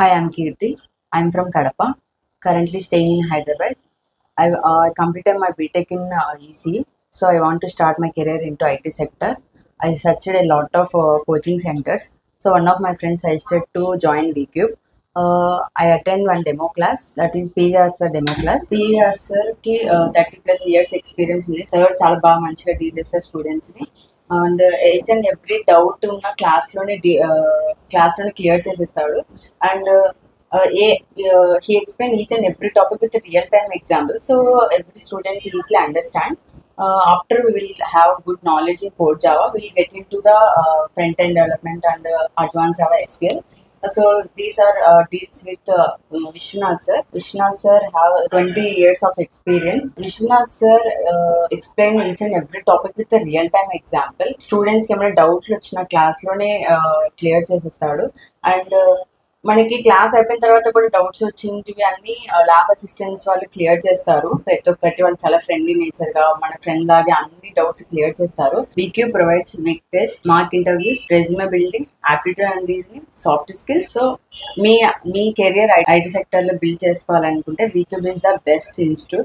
Hi, I'm Kirti. I'm from Kadapa, currently staying in Hyderabad. I completed my BTech in ECE, so I want to start my career into IT sector. I searched a lot of coaching centers. So one of my friends suggested to join VCube. I attend one demo class, that is PVR sir demo class. PVR sir ki 30 plus years experience ఉంది. Sir చాలా బాగా మంచిగా deal చేస్తారు students ని. And each and every doubt ఉన్న క్లాస్లోనే clear చేసేస్తాడు. And he explained each and every topic with a real time example, so every student will easily understand. After we will have good knowledge in code Java, we will get into the front end development and advanced Java SQL. So these are deals with Vishwanath sir. Vishwanath sir have 20 years of experience. Vishwanath sir explain each and every topic with a real time example. Students కి ఏమైనా డౌట్లు వచ్చిన క్లాస్లోనే clear చేసేస్తాడు. And మనకి class అయిపోయిన తర్వాత కూడా doubts వచ్చినవి అన్ని ల్యాబ్ అసిస్టెంట్స్ వాళ్ళు క్లియర్ చేస్తారు. ప్రతి ఒక్కటి వాళ్ళు చాలా ఫ్రెండ్లీ నేచర్ గా మన ఫ్రెండ్ లాగే అన్ని డౌట్స్ క్లియర్ చేస్తారు. VQ provides week test, mark interviews, resume building, aptitude and reasoning, soft skills. So me career IT sector లో బిల్డ్ చేసుకోవాలనుకుంటే V Cube is the best institute.